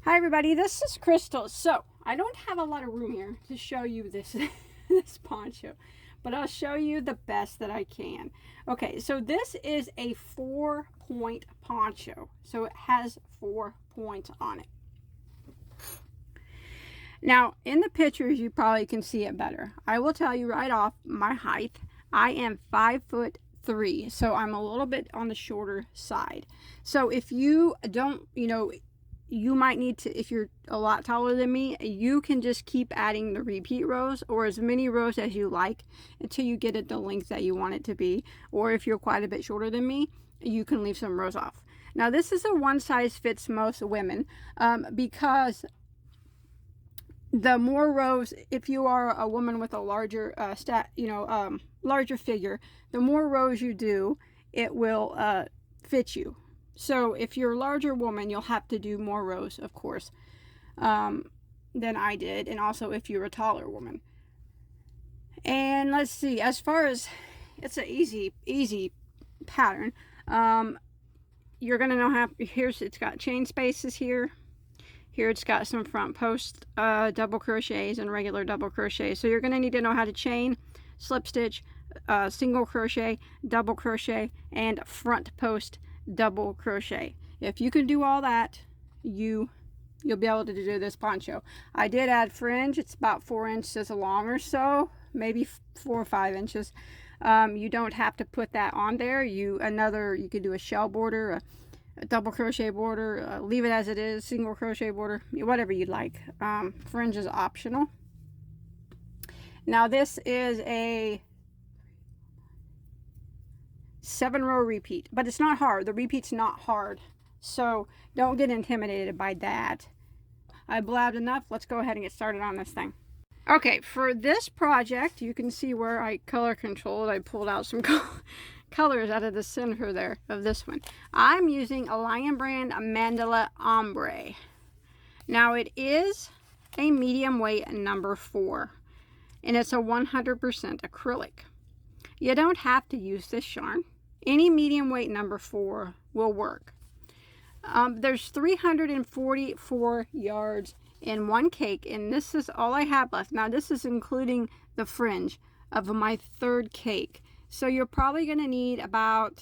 Hi everybody, this is Crystal. So I don't have a lot of room here to show you this this poncho, but I'll show you the best that I can. Okay, so this is a 4-point poncho. So it has 4 points on it. Now in the pictures you probably can see it better. I will tell you right off my height. I am 5'3", so I'm a little bit on the shorter side. So if you don't, you might need to, if you're a lot taller than me, you can just keep adding the repeat rows or as many rows as you like until you get it the length that you want it to be. Or if you're quite a bit shorter than me, you can leave some rows off. Now this is a one size fits most women because the more rows, if you are a woman with a larger larger figure, the more rows you do, it will fit you. So if you're a larger woman, you'll have to do more rows, of course, than I did. And also if you're a taller woman. And let's see, as far as, it's an easy pattern. You're going to know how, it's got chain spaces here. Here it's got some front post double crochets and regular double crochets. So you're going to need to know how to chain, slip stitch, single crochet, double crochet, and front post double crochet. If you can do all that, you'll be able to do this poncho. I did add fringe. It's about 4 inches long or so, maybe 4 or 5 inches. You don't have to put that on there. You could do a shell border, a double crochet border, leave it as it is, single crochet border, whatever you'd like. Fringe is optional. Now this is a 7-row repeat, but it's not hard. The repeat's not hard, so don't get intimidated by that. I blabbed enough. Let's go ahead and get started on this thing. Okay, for this project, you can see where I color controlled. I pulled out some colors out of the center there of this one. I'm using a Lion Brand Mandala Ombre. Now it is a medium weight number 4, and it's a 100% acrylic. You don't have to use this yarn. Any medium weight number 4 will work. There's 344 yards in one cake, and this is all I have left. Now this is including the fringe of my 3rd cake. So you're probably going to need about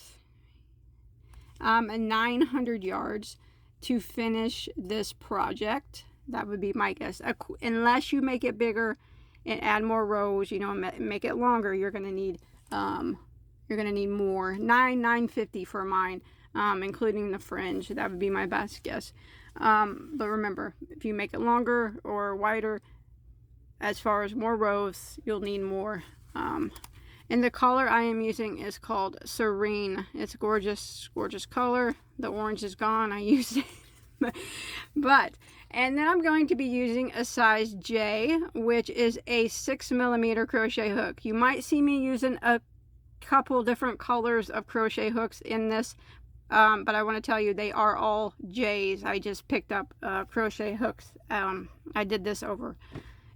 900 yards to finish this project. That would be my guess. Unless you make it bigger and add more rows, make it longer, you're going to need more. 950 for mine, including the fringe. That would be my best guess. But remember, if you make it longer or wider, as far as more rows, you'll need more. And the color I am using is called Serene. It's a gorgeous color. The orange is gone. I used it. And then I'm going to be using a size J, which is a 6mm crochet hook. You might see me using a couple different colors of crochet hooks in this, but I want to tell you they are all J's. I just picked up crochet hooks. I did this over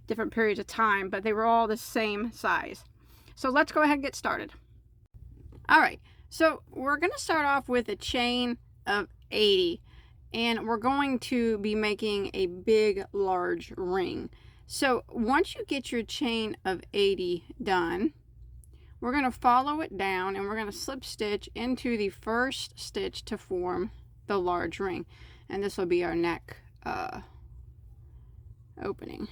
different periods of time, but they were all the same size. So let's go ahead and get started. All right, so we're going to start off with a chain of 80, and we're going to be making a big, large ring. So once you get your chain of 80 done, we're going to follow it down, and we're going to slip stitch into the first stitch to form the large ring. And this will be our neck opening.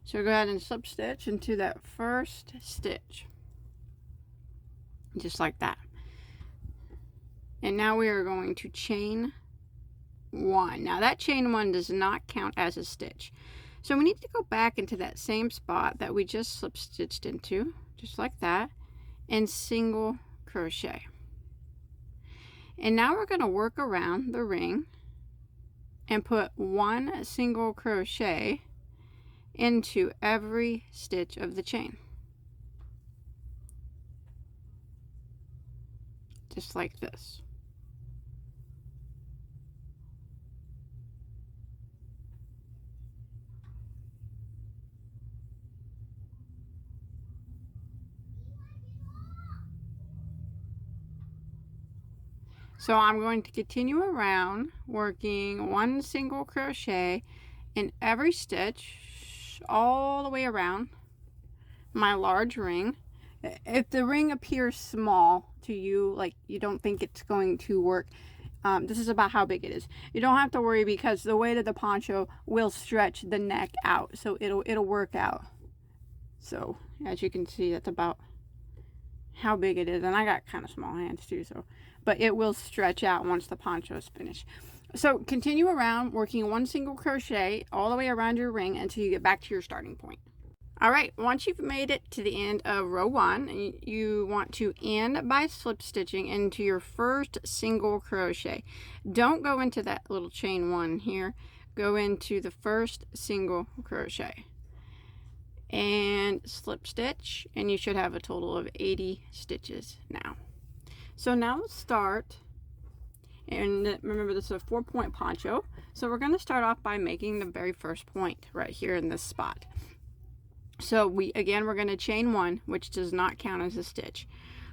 So go ahead and slip stitch into that first stitch, just like that. And now we are going to chain 1. Now that chain 1 does not count as a stitch. So we need to go back into that same spot that we just slip stitched into, just like that, and single crochet. And now we're going to work around the ring and put 1 single crochet into every stitch of the chain, just like this. So I'm going to continue around working 1 single crochet in every stitch all the way around my large ring. If the ring appears small to you, like you don't think it's going to work, this is about how big it is. You don't have to worry because the weight of the poncho will stretch the neck out, so it'll work out. So as you can see, that's about how big it is, and I got kind of small hands too, so but it will stretch out once the poncho is finished. So continue around working 1 single crochet all the way around your ring until you get back to your starting point. All right, once you've made it to the end of row 1, you want to end by slip stitching into your first single crochet. Don't go into that little chain 1 here. Go into the first single crochet and slip stitch, and you should have a total of 80 stitches now. So now let's start, and remember this is a 4-point poncho, so we're going to start off by making the very first point right here in this spot. So we're going to chain 1, which does not count as a stitch.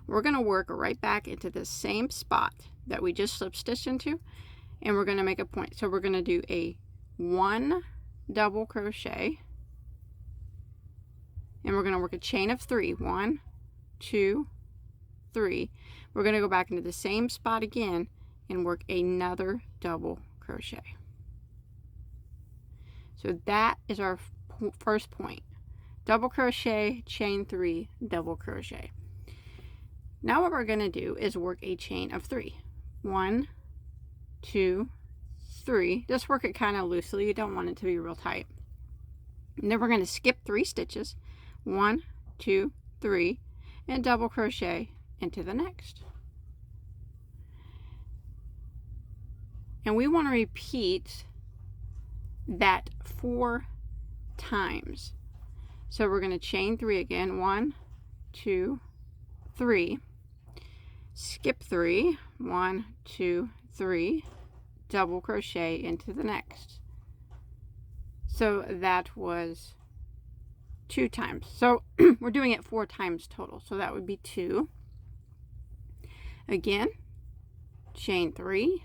We're going to work right back into the same spot that we just slip stitched into, and we're going to make a point. So we're going to do a 1 double crochet, and we're going to work a chain of 3. 1, 2, 3. We're going to go back into the same spot again and work another double crochet. So that is our first point. Double crochet, chain 3, double crochet. Now what we're going to do is work a chain of 3. 1, 2, 3. Just work it kind of loosely. You don't want it to be real tight. And then we're going to skip 3 stitches. 1, 2, 3, and double crochet into the next. And we want to repeat that 4 times. So we're going to chain 3 again. 1, 2, 3. Skip 3. 1, 2, 3. Double crochet into the next. So that was 2 times. So we're doing it 4 times total. So that would be 2. Again, chain 3.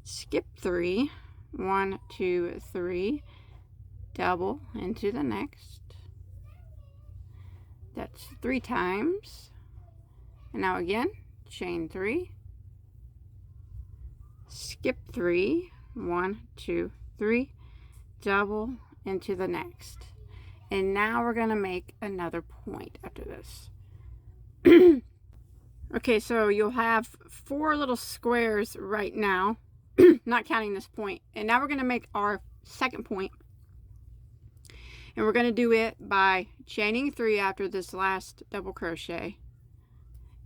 Skip 3. 1, 2, 3. Double into the next. That's 3 times. And now again, chain 3. Skip 3. 1, 2, 3. Double into the next. And now we're going to make another point after this. Okay, so you'll have 4 little squares right now, not counting this point. And now we're going to make our second point. And we're going to do it by chaining 3 after this last double crochet,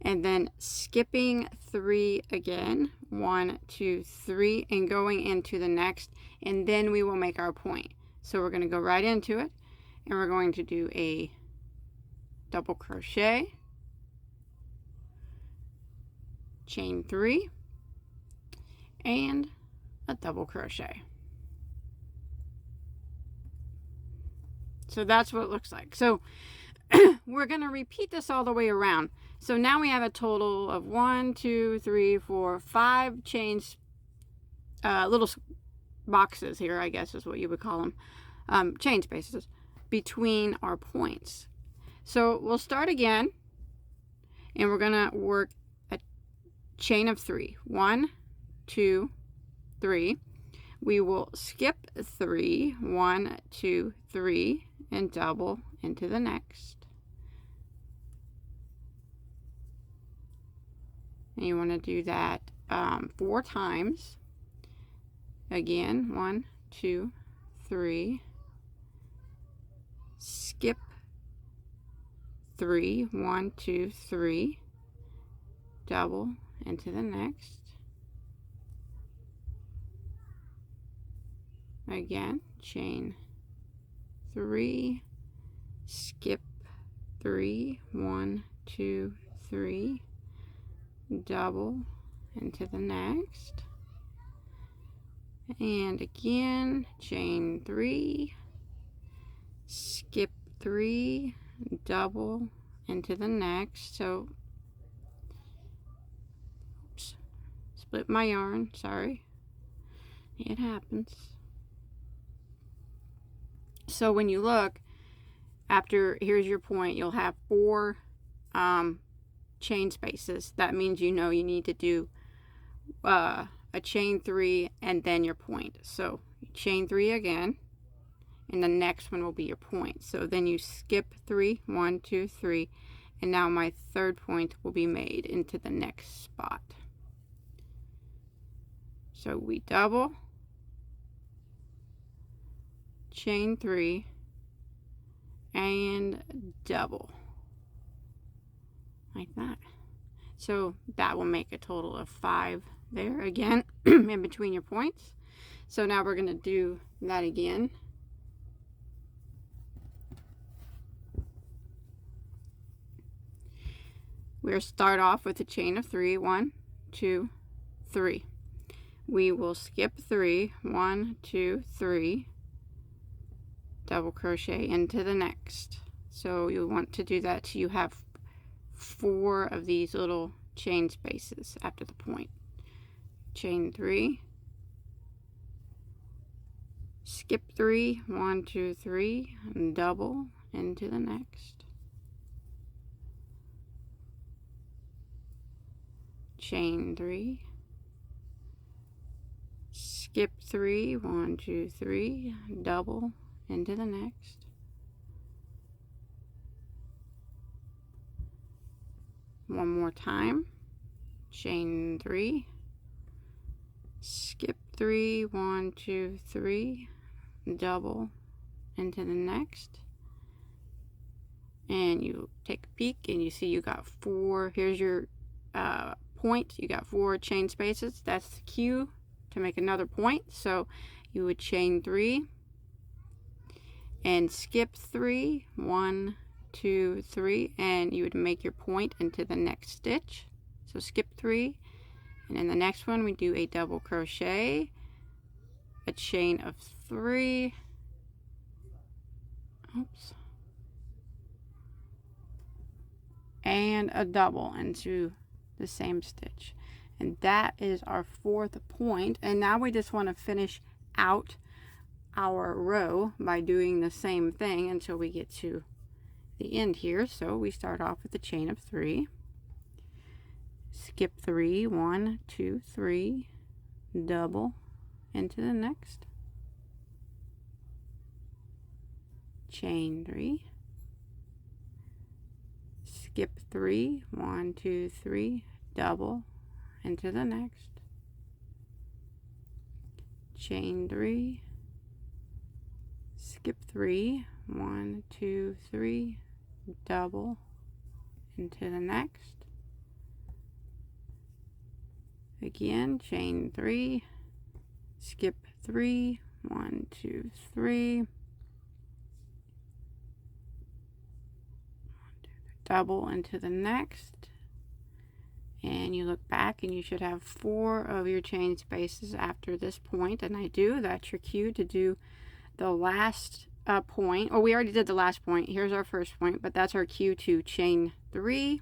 and then skipping 3 again. 1, 2, 3, and going into the next, and then we will make our point. So we're going to go right into it, and we're going to do a double crochet, chain 3, and a double crochet. So that's what it looks like. So we're going to repeat this all the way around. So now we have a total of 1, 2, 3, 4, 5 chains, little boxes here, I guess is what you would call them, chain spaces between our points. So we'll start again, and we're going to work a chain of 3. 1, 2, 3. We will skip 3. 1, 2, 3. And double into the next. And you want to do that 4 times. Again, 1, 2, 3. Skip 3. 1, 2, 3. Double into the next. Again, chain 3, skip 3, 1, 2, 3, double into the next, and again, chain 3, skip 3, double into the next. So split my yarn, sorry, it happens. So when you look after, here's your point, you'll have 4 chain spaces. That means you know you need to do a chain 3 and then your point. So chain 3 again, and the next one will be your point. So then you skip 3, 1, 2, 3, and now my third point will be made into the next spot. So we double, chain 3, and double, like that. So that will make a total of 5 there again in between your points. So now we're going to do that again. We'll start off with a chain of 3, 1, 2, 3. We will skip 3, 1, 2, 3, double crochet into the next. So you'll want to do that till you have 4 of these little chain spaces after the point. Chain 3, skip 3, 1, 2, 3, and double into the next. Chain 3, skip 3, 1, 2, 3, double into the next. One more time. Chain 3, skip 3, 1, 2, 3, double into the next. And you take a peek and you see you got 4. Here's your point. You got 4 chain spaces. That's the cue to make another point. So you would chain 3 and skip 3, 1, 2, 3, and you would make your point into the next stitch. So skip 3, and in the next one we do a double crochet, a chain of 3, oops, and a double into the same stitch. And that is our 4th point. And now we just want to finish out our row by doing the same thing until we get to the end here. So we start off with a chain of 3, skip 3, 1, 2, 3, double into the next, chain 3, skip 3, 1, 2, 3, double into the next, chain 3, skip 3, 1, 2, 3, double into the next, again chain 3, skip 3, 1, 2, 3, double into the next, and you look back and you should have 4 of your chain spaces after this point, and I do. That's your cue to do the last point. Oh, we already did the last point. Here's our first point, but that's our cue to chain 3,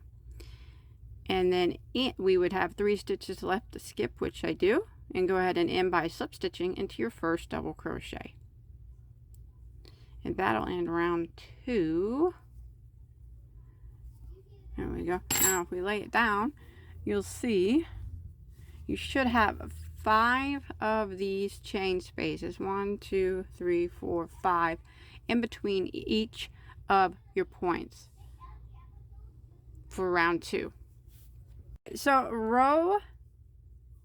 and then we would have 3 stitches left to skip, which I do, and go ahead and end by slip stitching into your first double crochet, and that'll end round 2. There we go. Now if we lay it down, you'll see you should have 5 of these chain spaces, 1, 2, 3, 4, 5, in between each of your points for round 2. So row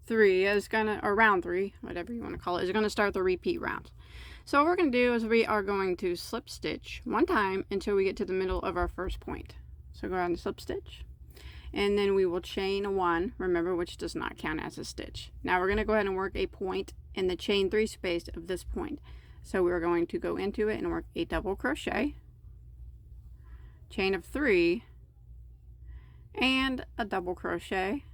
3 is gonna, or round 3, whatever you want to call it, is gonna start the repeat round. So what we're gonna do is we are going to slip stitch 1 time until we get to the middle of our first point. So go ahead and slip stitch, and then we will chain 1, remember, which does not count as a stitch. Now we're going to go ahead and work a point in the chain 3 space of this point. So we're going to go into it and work a double crochet, chain of 3, and a double crochet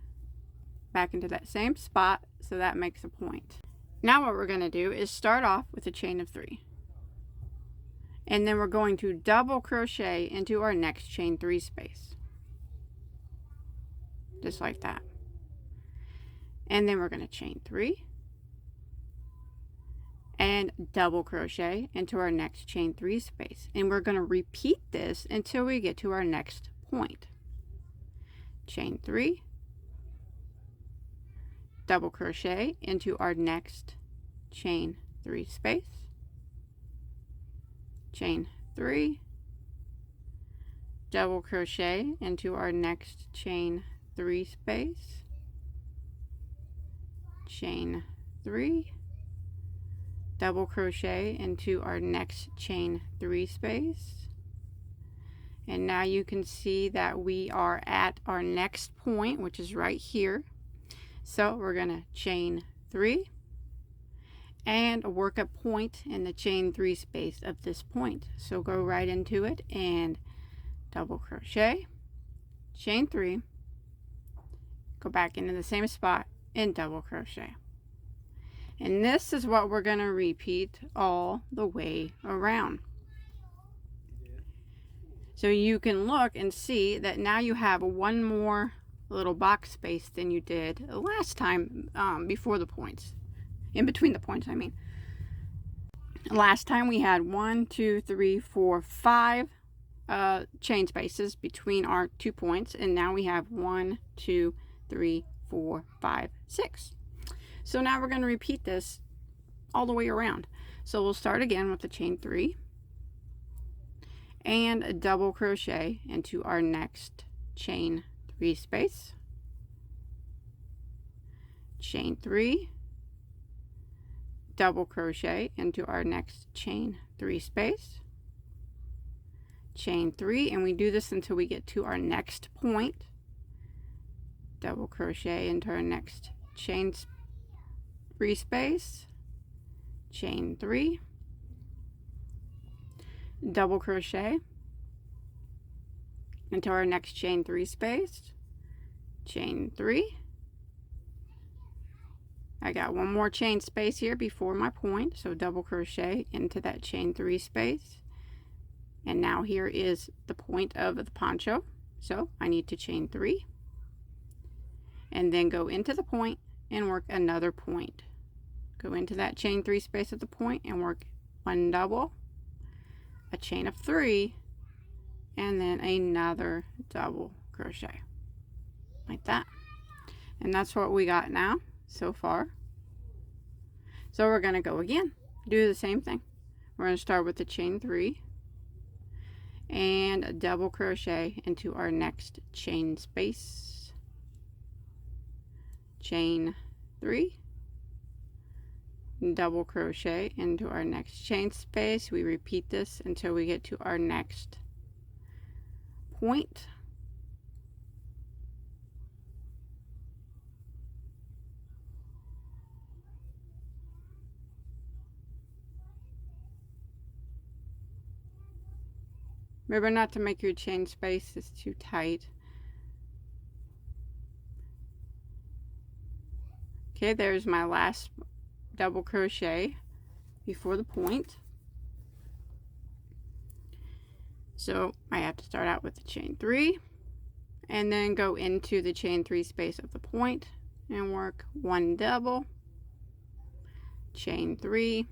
back into that same spot, so that makes a point. Now what we're going to do is start off with a chain of 3. And then we're going to double crochet into our next chain 3 space. Just like that. and then we're going to chain 3 and double crochet into our next chain 3 space, and we're going to repeat this until we get to our next point. Chain 3, double crochet into our next chain 3 space, chain 3, double crochet into our next chain 3 space, chain 3, double crochet into our next chain 3 space, and now you can see that we are at our next point, which is right here. So we're going to chain 3 and work a point in the chain 3 space of this point. So go right into it and double crochet, chain 3, go back into the same spot and double crochet. And this is what we're going to repeat all the way around. So you can look and see that now you have one more little box space than you did last time, before the points, in between the points, I mean. Last time we had 1, 2, 3, 4, 5 chain spaces between our 2 points, and now we have 1, 2, 3, 4, 5, 6. So now we're going to repeat this all the way around. So we'll start again with the chain 3 and a double crochet into our next chain 3 space, chain 3, double crochet into our next chain 3 space, chain 3, and we do this until we get to our next point, double crochet into our next chain 3 space, chain 3, double crochet into our next chain 3 space, chain 3. I got one more chain space here before my point, so double crochet into that chain 3 space, and now here is the point of the poncho, so I need to chain 3 and then go into the point and work another point. Go into that chain 3 space of the point and work one double, a chain of 3, and then another double crochet like that. And that's what we got now so far. So we're going to go again, do the same thing. We're going to start with the chain 3 and a double crochet into our next chain space, chain 3, double crochet into our next chain space. We repeat this until we get to our next point. Remember not to make your chain spaces too tight. Okay, there's my last double crochet before the point. So I have to start out with the chain 3 and then go into the chain 3 space of the point and work one double, chain 3,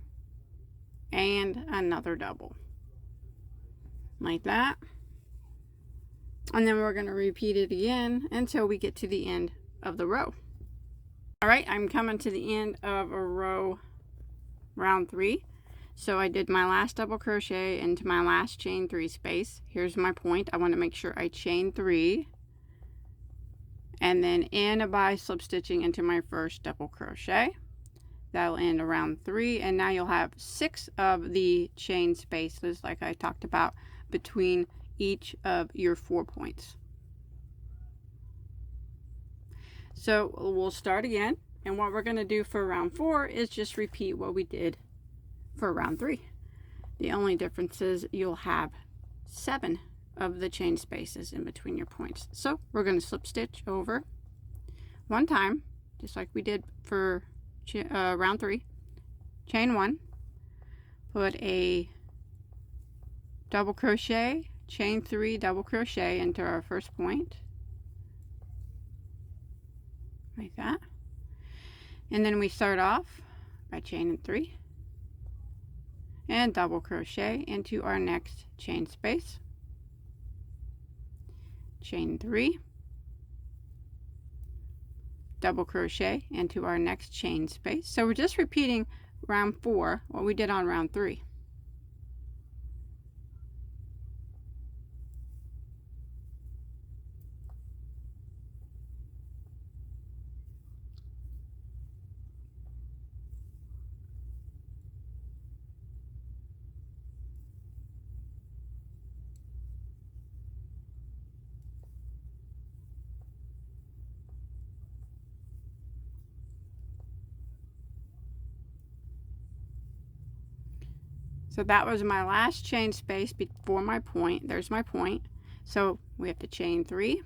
and another double like that. And then we're going to repeat it again until we get to the end of the row. All right, I'm coming to the end of a row, round 3. So I did my last double crochet into my last chain 3 space. Here's my point. I want to make sure I chain 3 and then end by slip stitching into my first double crochet. That'll end around 3, and now you'll have 6 of the chain spaces like I talked about between each of your 4 points. So we'll start again, and what we're going to do for round 4 is just repeat what we did for round 3. The only difference is you'll have 7 of the chain spaces in between your points. So we're going to slip stitch over one time, just like we did for round 3. Chain 1, put a double crochet, chain 3, double crochet into our first point like that. And then we start off by chaining 3 and double crochet into our next chain space, chain 3, double crochet into our next chain space. So we're just repeating round 4 what we did on round 3. So that was my last chain space before my point. There's my point. So we have to chain 3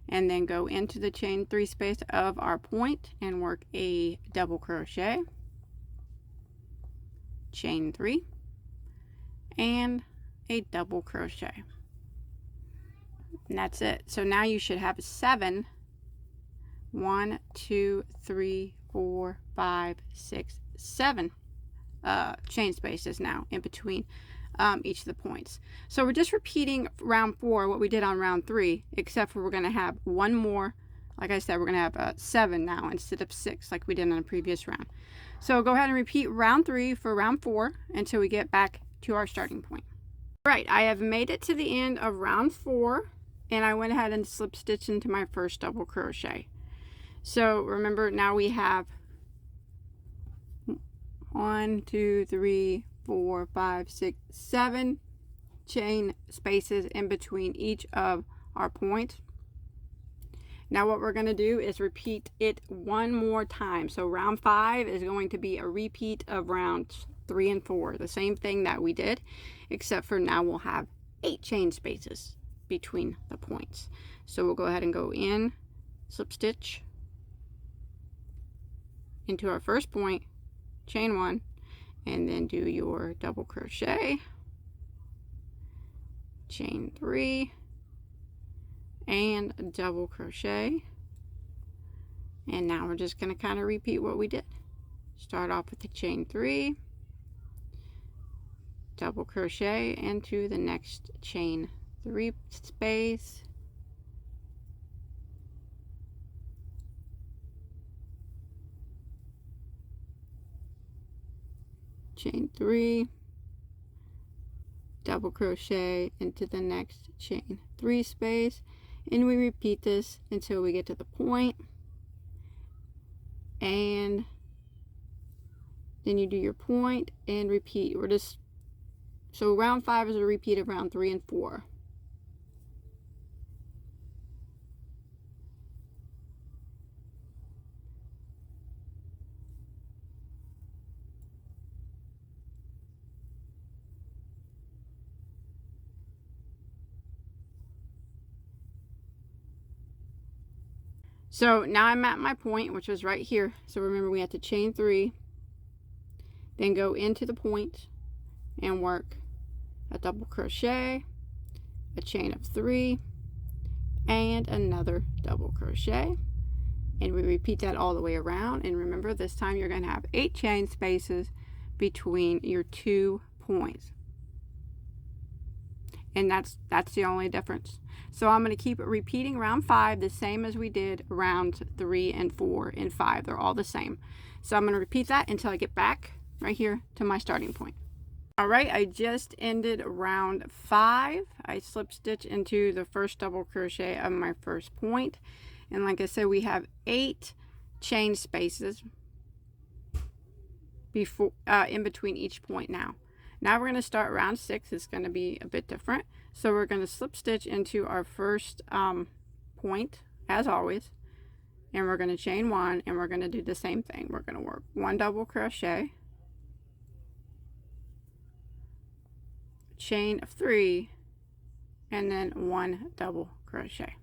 and then go into the chain 3 space of our point and work a double crochet, chain 3, and a double crochet. And that's it. So now you should have 7, 1, 2, 3, 4, 5, 6, 7 chain spaces now in between each of the points. So we're just repeating round 4 what we did on round 3, except for we're going to have one more. Like I said, we're going to have 7 now instead of 6 like we did in the previous round. So go ahead and repeat round 3 for round 4 until we get back to our starting point. All right, I have made it to the end of round 4, and I went ahead and slip stitched into my first double crochet. So remember, now we have 1, 2, 3, 4, 5, 6, 7 chain spaces in between each of our points. Now what we're going to do is repeat it one more time. So round 5 is going to be a repeat of rounds 3 and 4, the same thing that we did, except for now we'll have 8 chain spaces between the points. So we'll go ahead and go in, slip stitch into our first point, chain 1, and then do your double crochet, chain 3, and double crochet. And now we're just going to kind of repeat what we did. Start off with the chain 3, double crochet into the next chain 3 space, chain 3, double crochet into the next chain 3 space, and we repeat this until we get to the point, and then you do your point and repeat. So round 5 is a repeat of round 3 and 4. So now I'm at my point, which was right here. So remember, we have to chain 3, then go into the point and work a double crochet, a chain of 3, and another double crochet. And we repeat that all the way around. And remember, this time you're going to have 8 chain spaces between your 2 points. And that's the only difference. So I'm going to keep repeating round 5 the same as we did round 3 and 4 and 5. They're all the same. So I'm going to repeat that until I get back right here to my starting point. All right, I just ended round 5. I slip stitch into the first double crochet of my first point. And like I said, we have 8 chain spaces before in between each point now. Now we're going to start round 6. It's going to be a bit different. So we're going to slip stitch into our first point, as always. And we're going to chain 1, and we're going to do the same thing. We're going to work 1 double crochet, chain of 3, and then 1 double crochet.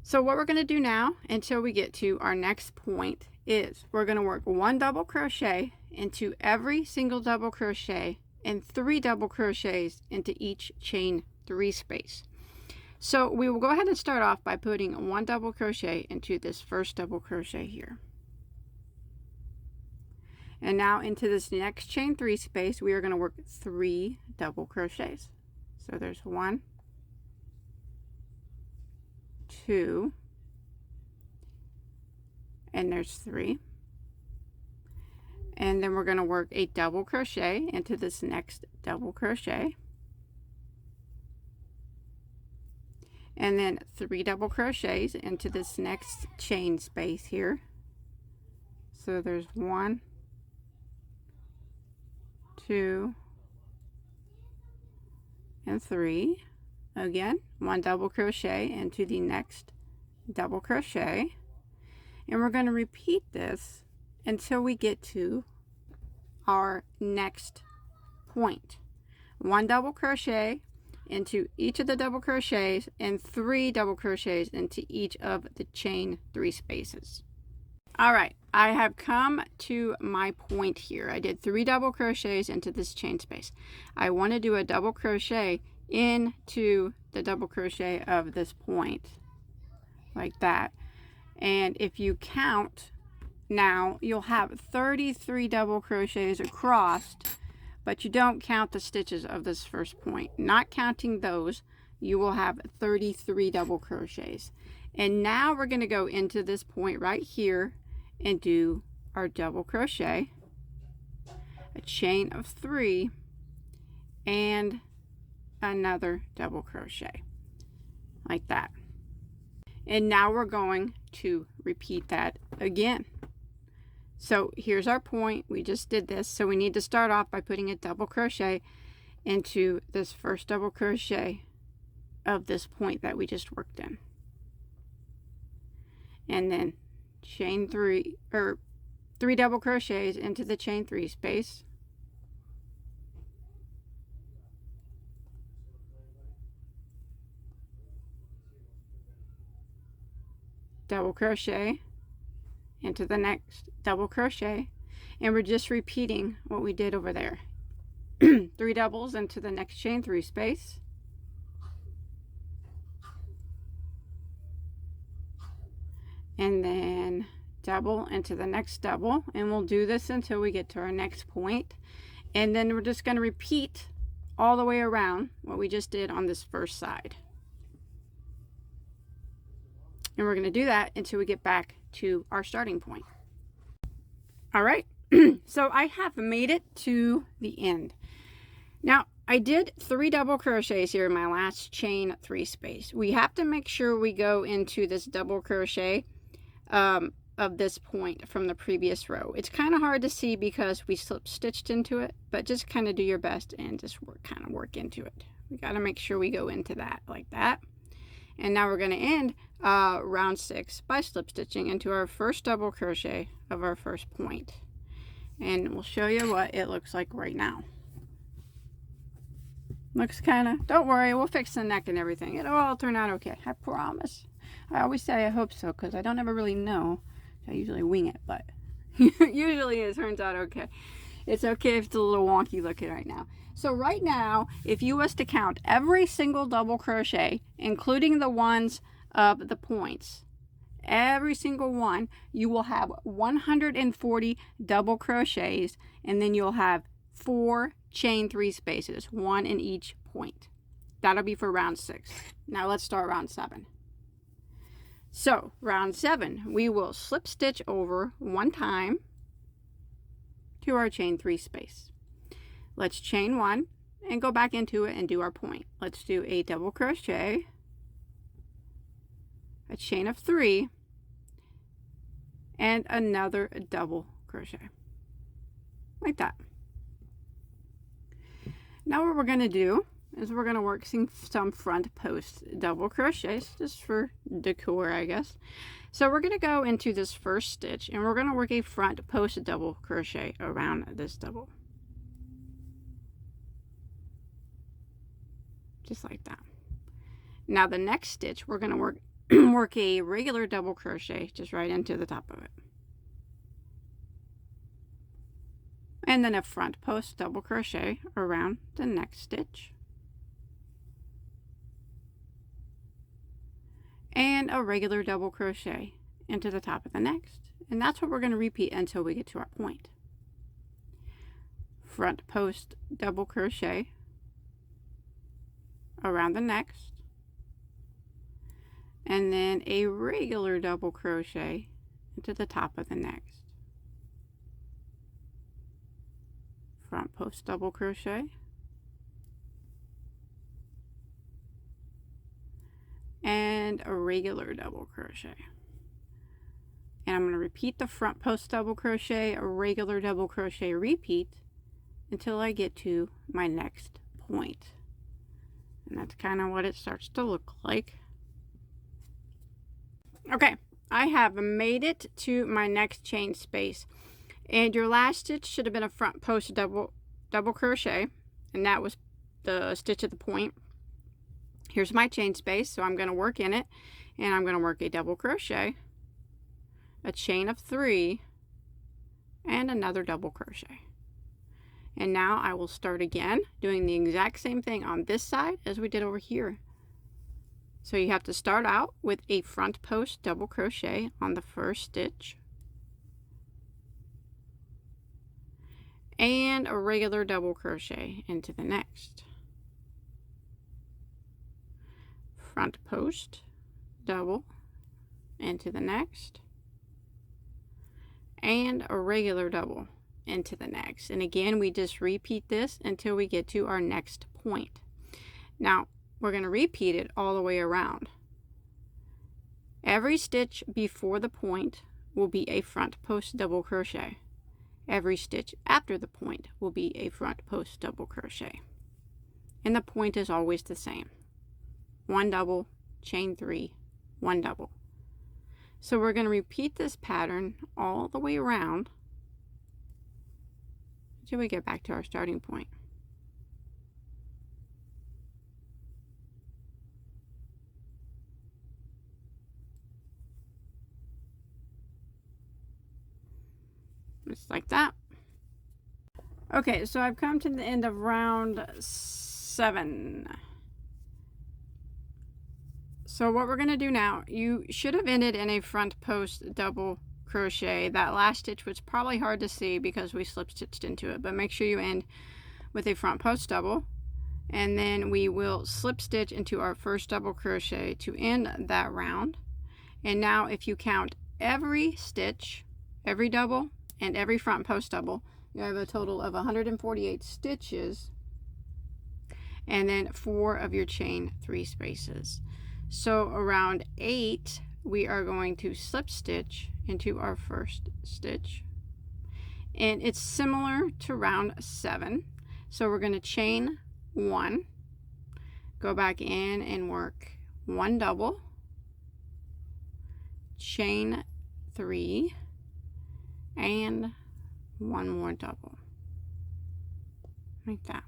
So what we're going to do now until we get to our next point is we're going to work 1 double crochet into every single double crochet and 3 double crochets into each chain 3 space. So we will go ahead and start off by putting 1 double crochet into this first double crochet here. And now into this next chain 3 space, we are going to work 3 double crochets. So there's 1, 2, and there's 3. And then we're going to work a double crochet into this next double crochet. And then 3 double crochets into this next chain space here. So there's 1, 2, and 3. Again, 1 double crochet into the next double crochet. And we're going to repeat this until we get to our next point. 1 double crochet into each of the double crochets and 3 double crochets into each of the chain 3 spaces. All right, I have come to my point here. I did 3 double crochets into this chain space. I want to do a double crochet into the double crochet of this point, like that. And if you count now, you'll have 33 double crochets across, but you don't count the stitches of this first point. Not counting those, you will have 33 double crochets. And now we're going to go into this point right here and do our double crochet, a chain of 3, and another double crochet, like that. And now we're going to repeat that again. So here's our point. We just did this. So we need to start off by putting a double crochet into this first double crochet of this point that we just worked in. And then chain 3 or 3 double crochets into the chain 3 space. Double crochet into the next double crochet, and we're just repeating what we did over there. 3 doubles into the next chain 3 space, and then double into the next double, and we'll do this until we get to our next point. And then we're just going to repeat all the way around what we just did on this first side. And we're going to do that until we get back to our starting point. All right, so I have made it to the end. Now, I did 3 double crochets here in my last chain 3 space. We have to make sure we go into this double crochet of this point from the previous row. It's kind of hard to see because we slip stitched into it, but just kind of do your best and just work into it. We got to make sure we go into that like that. And now we're going to end round 6 by slip stitching into our first double crochet of our first point. And we'll show you what it looks like right now. Looks kind of, don't worry, we'll fix the neck and everything. It'll all turn out okay, I promise. I always say I hope so because I don't ever really know. I usually wing it, but usually it turns out okay. It's okay if it's a little wonky looking right now. So right now, if you was to count every single double crochet, including the ones of the points, every single one, you will have 140 double crochets, and then you'll have 4 chain 3 spaces, 1 in each point. That'll be for round 6. Now let's start round 7. So round 7, we will slip stitch over 1 time to our chain 3 space. Let's chain 1 and go back into it and do our point. Let's do a double crochet, a chain of 3, and another double crochet, like that. Now what we're going to do is we're going to work some front post double crochets just for decor, I guess. So we're going to go into this first stitch and we're going to work a front post double crochet around this double, just like that. Now the next stitch we're going to work a regular double crochet just right into the top of it, and then a front post double crochet around the next stitch, and a regular double crochet into the top of the next. And that's what we're going to repeat until we get to our point. front post double crochet around the next, and then a regular double crochet into the top of the next. Front post double crochet, and a regular double crochet. And I'm going to repeat the front post double crochet, a regular double crochet, repeat until I get to my next point. And that's kind of what it starts to look like. Okay, I have made it to my next chain space, and your last stitch should have been a front post double crochet, and that was the stitch at the point. Here's my chain space, so I'm going to work in it, and I'm going to work a double crochet, a chain of 3, and another double crochet. And now I will start again doing the exact same thing on this side as we did over here. So you have to start out with a front post double crochet on the first stitch, and a regular double crochet into the next. Front post double into the next, and a regular double into the next. And again, we just repeat this until we get to our next point. Now we're going to repeat it all the way around. Every stitch before the point will be a front post double crochet. Every stitch after the point will be a front post double crochet. And the point is always the same. 1 double, chain 3, 1 double. So we're going to repeat this pattern all the way around until we get back to our starting point. Just like that. Okay, so I've come to the end of round 7. So what we're going to do now, you should have ended in a front post double crochet. That last stitch was probably hard to see because we slip stitched into it, but make sure you end with a front post double, and then we will slip stitch into our first double crochet to end that round. And now if you count every stitch, every double, and every front post double, you have a total of 148 stitches, and then 4 of your chain 3 spaces. So around 8, we are going to slip stitch into our first stitch, and it's similar to round 7. So we're going to chain 1, go back in and work 1 double, chain 3, and 1 more double, like that.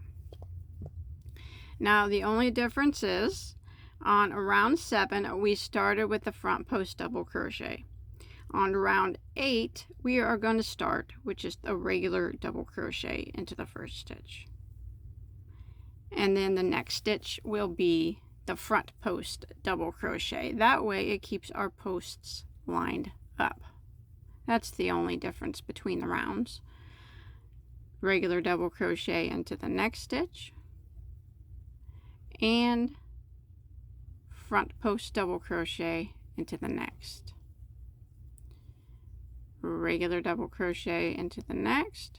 Now the only difference is on round 7 we started with the front post double crochet. On round 8 we are going to start with just a regular double crochet into the first stitch, and then the next stitch will be the front post double crochet. That way it keeps our posts lined up. That's the only difference between the rounds. Regular double crochet into the next stitch, and front post double crochet into the next. Regular double crochet into the next,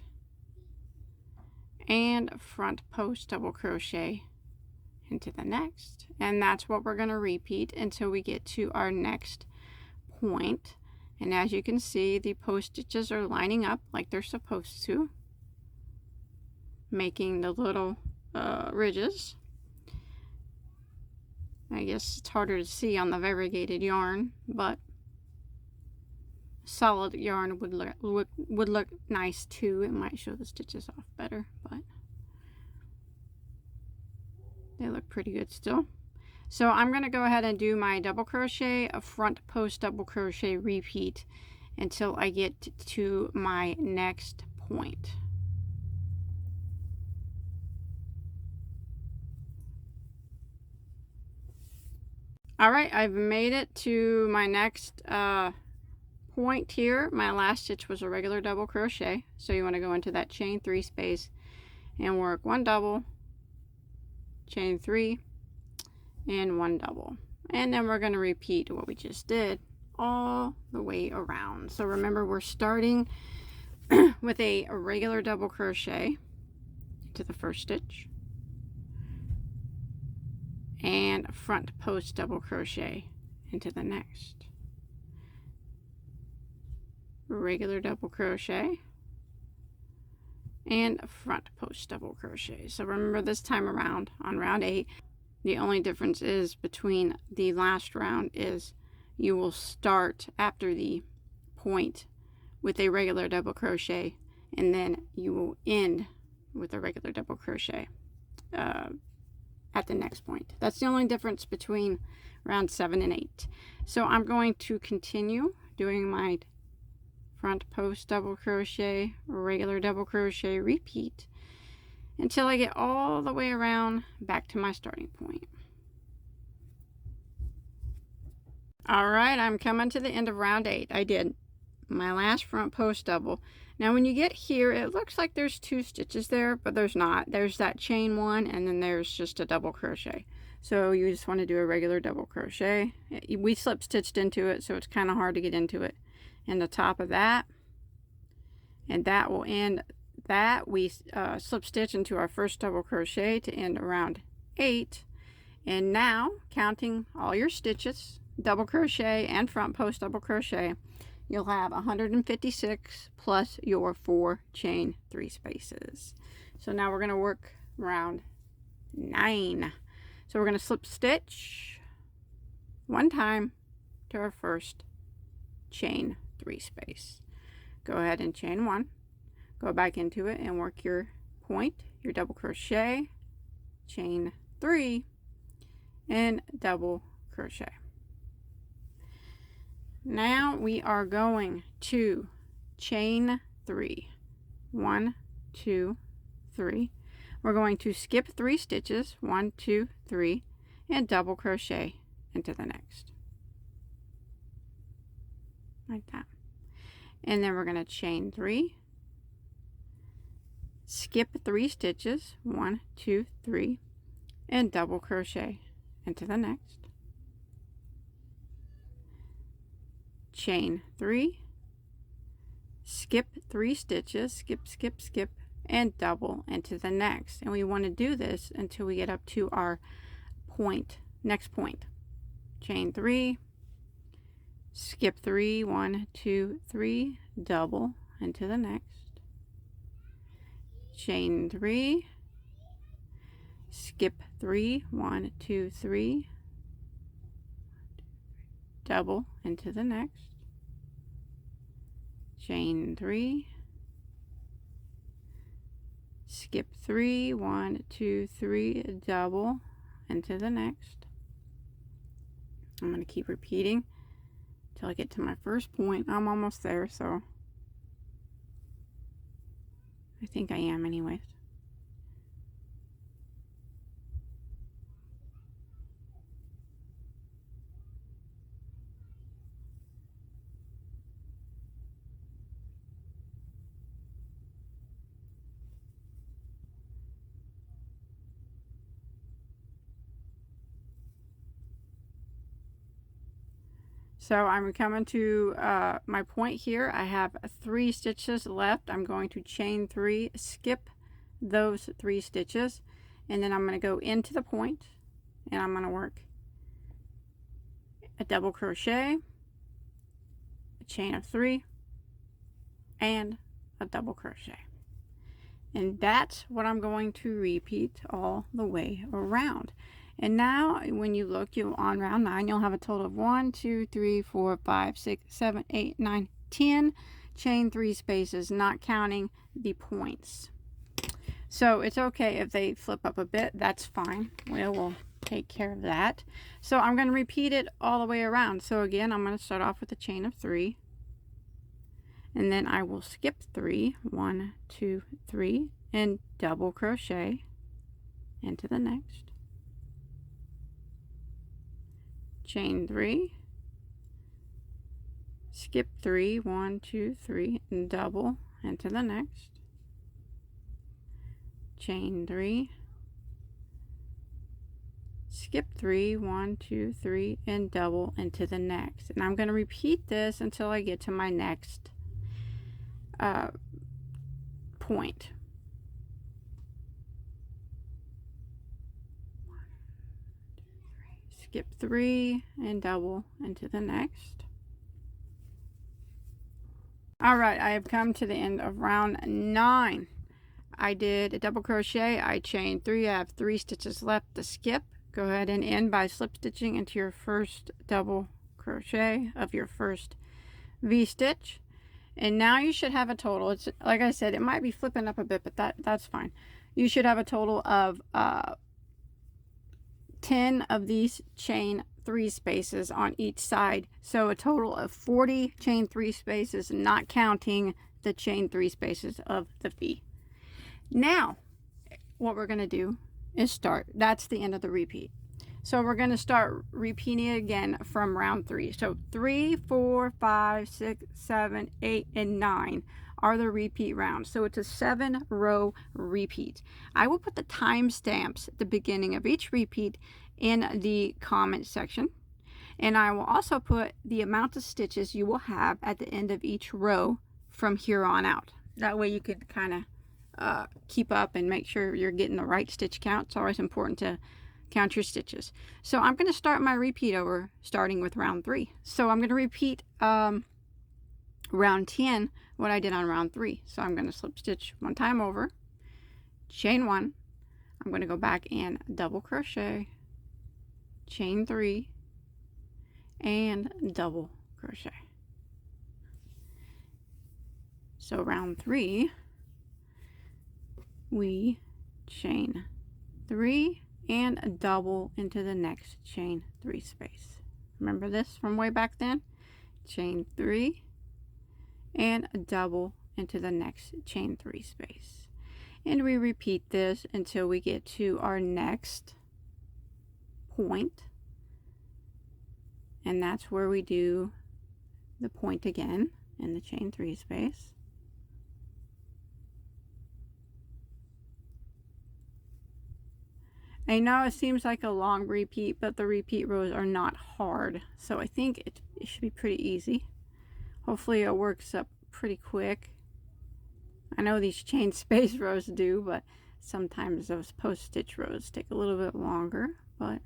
and front post double crochet into the next. And that's what we're going to repeat until we get to our next point. And as you can see, the post stitches are lining up like they're supposed to, making the little ridges. I guess it's harder to see on the variegated yarn, but solid yarn would look nice too. It might show the stitches off better, but they look pretty good still. So I'm going to go ahead and do my double crochet, a front post double crochet, repeat until I get to my next point. Alright, I've made it to my next point here. My last stitch was a regular double crochet, so you want to go into that chain 3 space and work 1 double, chain 3, and 1 double. And then we're going to repeat what we just did all the way around. So remember, we're starting with a regular double crochet into the first stitch and a front post double crochet into the next. Regular double crochet and a front post double crochet. So remember, this time around on round 8, the only difference is between the last round is you will start after the point with a regular double crochet, and then you will end with a regular double crochet at the next point. That's the only difference between round 7 and 8. So I'm going to continue doing my front post double crochet, regular double crochet, repeat until I get all the way around back to my starting point. Alright, I'm coming to the end of round 8. I did my last front post double. Now when you get here, it looks like there's 2 stitches there, but there's not. There's that chain 1, and then there's just a double crochet. So you just want to do a regular double crochet. We slip stitched into it, so it's kind of hard to get into it. And the top of that, and that will end that. We slip stitch into our first double crochet to end around 8. And now, counting all your stitches, double crochet and front post double crochet, you'll have 156 plus your 4 chain 3 spaces. So now we're going to work round 9. So we're going to slip stitch 1 time to our first chain 3 space. Go ahead and chain 1, go back into it and work your point, your double crochet, chain 3, and double crochet. Now we are going to chain 3. 1, 2, 3. We're going to skip 3 stitches, 1, 2, 3, and double crochet into the next. Like that. And then we're going to chain 3, skip 3 stitches, 1, 2, 3, and double crochet into the next. Chain 3, skip 3 stitches, skip, skip, skip, and double into the next. And we want to do this until we get up to our point, next point. Chain 3, skip 3, 1, 2, 3, double into the next. Chain 3, skip 3, 1, 2, 3, double into the next. Chain 3, skip 3, 1, 2, 3, double into the next. I'm going to keep repeating until I get to my first point. I'm almost there, so I think I am anyways. So I'm coming to my point here. I have 3 stitches left. I'm going to chain 3, skip those 3 stitches, and then I'm going to go into the point, and I'm going to work a double crochet, a chain of 3, and a double crochet. And that's what I'm going to repeat all the way around. And now when you look, on round 9, you'll have a total of 1, 2, 3, 4, 5, 6, 7, 8, 9, 10 chain 3 spaces, not counting the points. So it's okay if they flip up a bit, that's fine. We'll take care of that. So I'm going to repeat it all the way around. So again, I'm going to start off with a chain of 3. And then I will skip 3, 1, 2, 3, and double crochet into the next. Chain 3, skip 3, 1, 2, 3, and double into the next. chain 3, skip 3, 1, 2, 3, and double into the next. And I'm going to repeat this until I get to my next point. Skip 3 and double into the next. All right, I have come to the end of round 9. I did a double crochet, I chained 3, I have 3 stitches left to skip. Go ahead and end by slip stitching into your first double crochet of your first V-stitch. And now you should have a total, it's like I said, it might be flipping up a bit, but that's fine. You should have a total of 10 of these chain 3 spaces on each side. So a total of 40 chain 3 spaces, not counting the chain 3 spaces of the V. Now, what we're going to do is start. That's the end of the repeat. So we're going to start repeating it again from round 3. So 3, 4, 5, 6, 7, 8, and 9 are the repeat rounds. So it's a 7-row repeat. I will put the timestamps at the beginning of each repeat in the comment section. And I will also put the amount of stitches you will have at the end of each row from here on out. That way you could kind of keep up and make sure you're getting the right stitch count. It's always important to count your stitches. So I'm going to start my repeat over starting with round 3. So I'm going to repeat round 10 what I did on round 3. So I'm going to slip stitch one time over, chain 1, I'm going to go back and double crochet, chain 3, and double crochet. So round 3, we chain 3 and a double into the next chain 3 space. Remember this from way back then? Chain 3 and a double into the next chain 3 space. And we repeat this until we get to our next point. And that's where we do the point again in the chain 3 space. I know it seems like a long repeat, but the repeat rows are not hard. So I think it should be pretty easy. Hopefully it works up pretty quick. I know these chain space rows do, but sometimes those post stitch rows take a little bit longer, but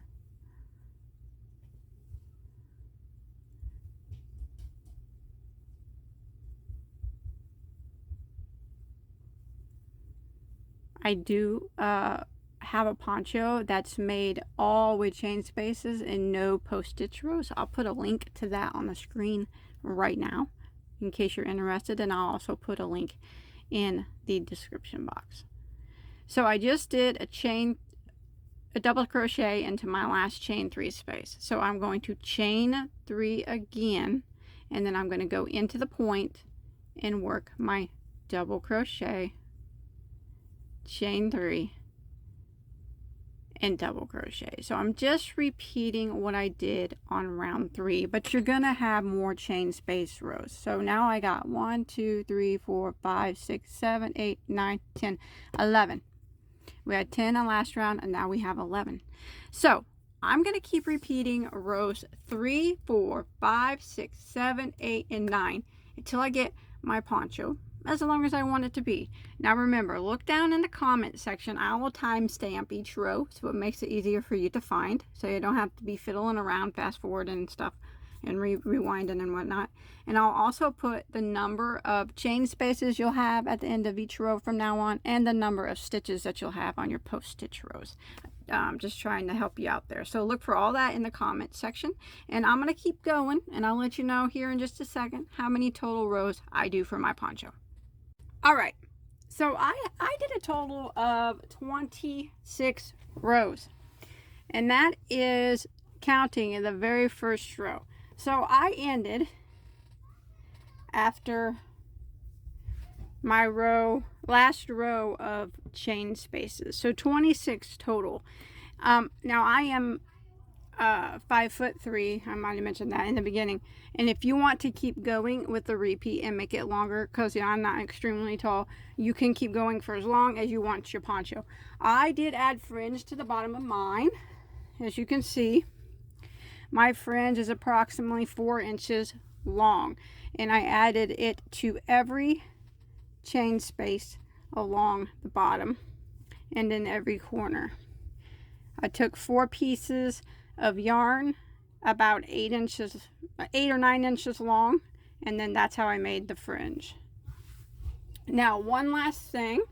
I do have a poncho that's made all with chain spaces and no post stitch rows. I'll put a link to that on the screen right now in case you're interested, and I'll also put a link in the description box. So I just did a double crochet into my last chain 3 space. So I'm going to chain 3 again, and then I'm going to go into the point and work my double crochet, chain 3, and double crochet. So I'm just repeating what I did on round 3, but you're gonna have more chain space rows. So now I got 1, 2, 3, 4, 5, 6, 7, 8, 9, 10, 11. We had 10 on last round, and now we have 11. So I'm gonna keep repeating rows 3, 4, 5, 6, 7, 8, and 9 until I get my poncho, as long as I want it to be. Now remember, look down in the comment section. I will timestamp each row so it makes it easier for you to find, so you don't have to be fiddling around, fast forwarding and stuff, and rewinding and whatnot. And I'll also put the number of chain spaces you'll have at the end of each row from now on, and the number of stitches that you'll have on your post stitch rows. Just trying to help you out there. So look for all that in the comment section, and I'm going to keep going, and I'll let you know here in just a second how many total rows I do for my poncho. All right, so I did a total of 26 rows, and that is counting in the very first row. So I ended after my last row of chain spaces, so 26 total. Now I am 5'3". I might have mentioned that in the beginning. And if you want to keep going with the repeat and make it longer, because I'm not extremely tall, you can keep going for as long as you want your poncho. I did add fringe to the bottom of mine. As you can see, my fringe is approximately 4 inches long, and I added it to every chain space along the bottom and in every corner. I took 4 pieces of yarn about 8 or 9 inches long, and then that's how I made the fringe. Now, one last thing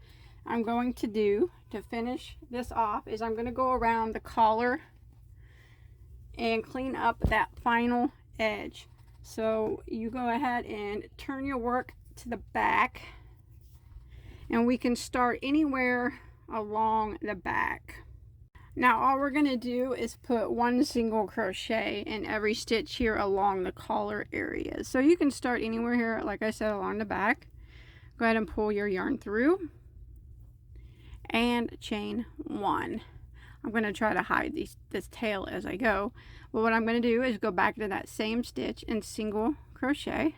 I'm going to do to finish this off is I'm going to go around the collar and clean up that final edge. So you go ahead and turn your work to the back, and we can start anywhere along the back. Now all we're going to do is put 1 single crochet in every stitch here along the collar area. So you can start anywhere here, like I said, along the back. Go ahead and pull your yarn through and chain 1. I'm going to try to hide this tail as I go, but what I'm going to do is go back to that same stitch and single crochet.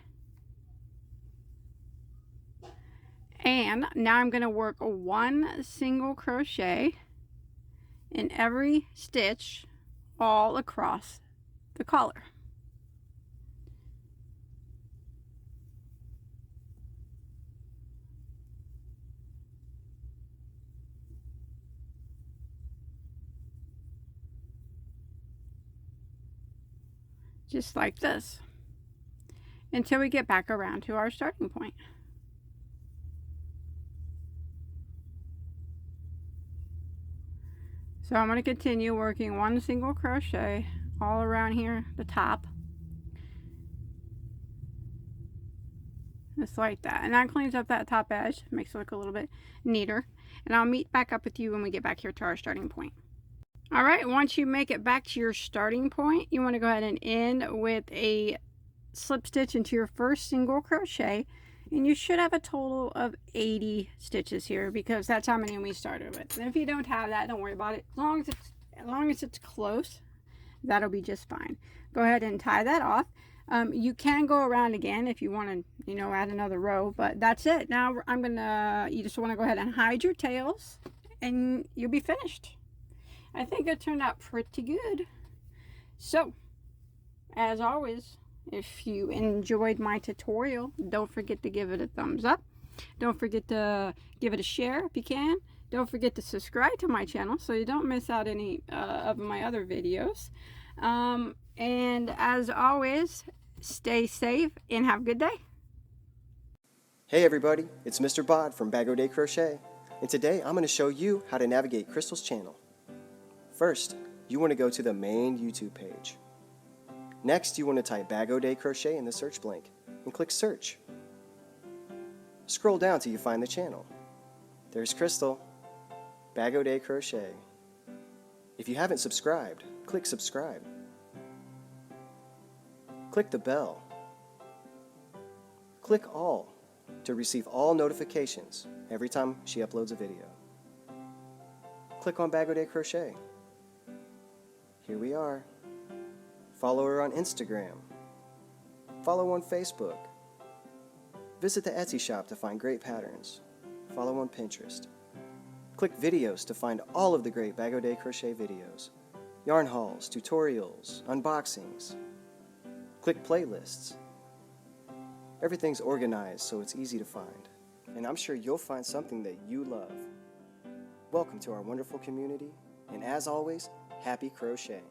And now I'm going to work 1 single crochet in every stitch all across the collar. Just like this, until we get back around to our starting point. So I'm going to continue working 1 single crochet all around here, the top, just like that, and that cleans up that top edge, makes it look a little bit neater. And I'll meet back up with you when we get back here to our starting point. All right, once you make it back to your starting point, you want to go ahead and end with a slip stitch into your first single crochet, and you should have a total of 80 stitches here, because that's how many we started with. And if you don't have that, don't worry about it. As long as it's close, that'll be just fine. Go ahead and tie that off. You can go around again if you want to, add another row, but that's it. Now you just want to go ahead and hide your tails, and you'll be finished. I think it turned out pretty good. So, as always, if you enjoyed my tutorial, don't forget to give it a thumbs up. Don't forget to give it a share if you can. Don't forget to subscribe to my channel so you don't miss out any of my other videos. And as always, stay safe and have a good day. Hey everybody, it's Mr. Bod from Bagoday Crochet, and today I'm going to show you how to navigate Crystal's channel. First, you want to go to the main YouTube page. Next, you want to type Bagoday Crochet in the search blank and click search. Scroll down till you find the channel. There's Crystal, Bagoday Crochet. If you haven't subscribed, click subscribe. Click the bell. Click all to receive all notifications every time she uploads a video. Click on Bagoday Crochet. Here we are. Follow her on Instagram. Follow on Facebook. Visit the Etsy shop to find great patterns. Follow on Pinterest. Click videos to find all of the great Bagoday Crochet videos. Yarn hauls, tutorials, unboxings. Click playlists. Everything's organized so it's easy to find. And I'm sure you'll find something that you love. Welcome to our wonderful community, and as always, happy crocheting.